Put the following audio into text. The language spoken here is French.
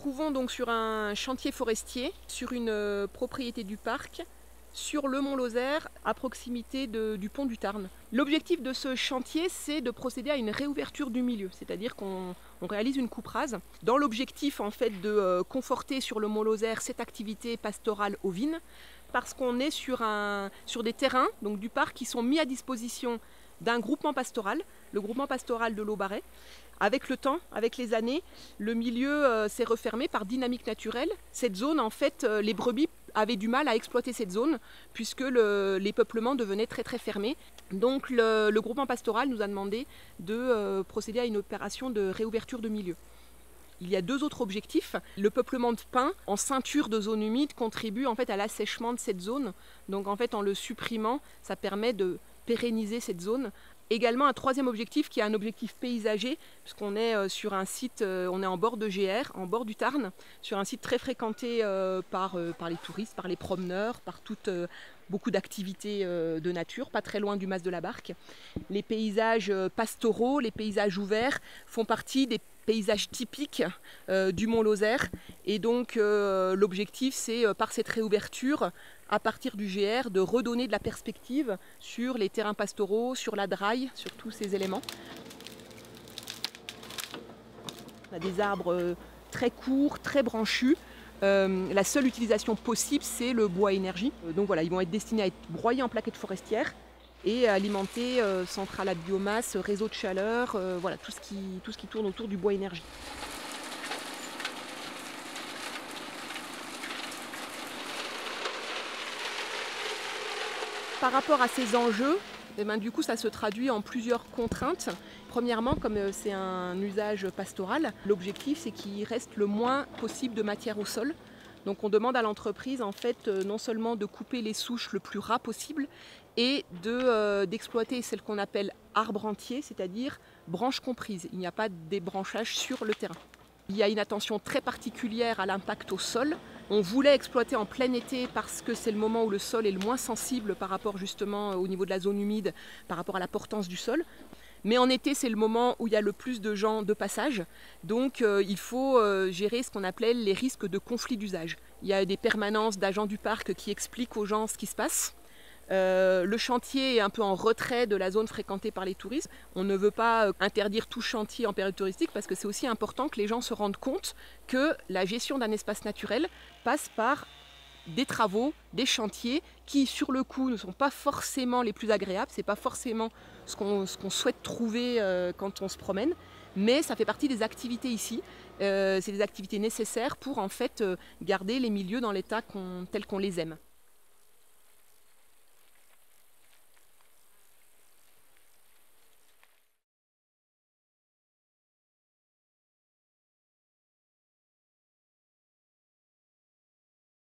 trouvons donc sur un chantier forestier, sur une propriété du parc, sur le mont Lozère, à proximité du pont du Tarn. L'objectif de ce chantier, c'est de procéder à une réouverture du milieu, c'est-à-dire qu'on réalise une coupe rase, dans l'objectif en fait de conforter sur le mont Lozère cette activité pastorale ovine, parce qu'on est sur des terrains donc du parc qui sont mis à disposition d'un groupement pastoral, le groupement pastoral de l'Aubaret. Avec le temps, avec les années, le milieu s'est refermé par dynamique naturelle. Cette zone, en fait, les brebis avaient du mal à exploiter cette zone puisque les peuplements devenaient très très fermés. Donc le groupement pastoral nous a demandé de procéder à une opération de réouverture de milieu. Il y a deux autres objectifs. Le peuplement de pins en ceinture de zones humides contribue en fait à l'assèchement de cette zone. Donc en fait, en le supprimant, ça permet de pérenniser cette zone. Également un troisième objectif qui est un objectif paysager, puisqu'on est sur un site, on est en bord de GR, en bord du Tarn, sur un site très fréquenté par les touristes, par les promeneurs, par beaucoup d'activités de nature, pas très loin du mas de la Barque. Les paysages pastoraux, les paysages ouverts font partie des paysages typiques du mont Lozère. Et donc l'objectif, c'est par cette réouverture, à partir du GR, de redonner de la perspective sur les terrains pastoraux, sur la draille, sur tous ces éléments. On a des arbres très courts, très branchus. La seule utilisation possible, c'est le bois énergie. Donc voilà, ils vont être destinés à être broyés en plaquettes forestières et alimenter centrale à biomasse, réseau de chaleur, voilà, tout ce qui tourne autour du bois énergie. Par rapport à ces enjeux, du coup, ça se traduit en plusieurs contraintes. Premièrement, comme c'est un usage pastoral, l'objectif c'est qu'il reste le moins possible de matière au sol. Donc on demande à l'entreprise en fait non seulement de couper les souches le plus ras possible et d'exploiter celle qu'on appelle arbre entier, c'est-à-dire branches comprises. Il n'y a pas de débranchage sur le terrain. Il y a une attention très particulière à l'impact au sol. On voulait exploiter en plein été parce que c'est le moment où le sol est le moins sensible par rapport justement au niveau de la zone humide, par rapport à la portance du sol. Mais en été, c'est le moment où il y a le plus de gens de passage. Donc il faut gérer ce qu'on appelait les risques de conflit d'usage. Il y a des permanences d'agents du parc qui expliquent aux gens ce qui se passe. Le chantier est un peu en retrait de la zone fréquentée par les touristes. On ne veut pas interdire tout chantier en période touristique parce que c'est aussi important que les gens se rendent compte que la gestion d'un espace naturel passe par des travaux, des chantiers qui sur le coup ne sont pas forcément les plus agréables, c'est pas forcément ce qu'on souhaite trouver quand on se promène, mais ça fait partie des activités ici. C'est des activités nécessaires pour en fait garder les milieux dans l'état tel qu'on les aime.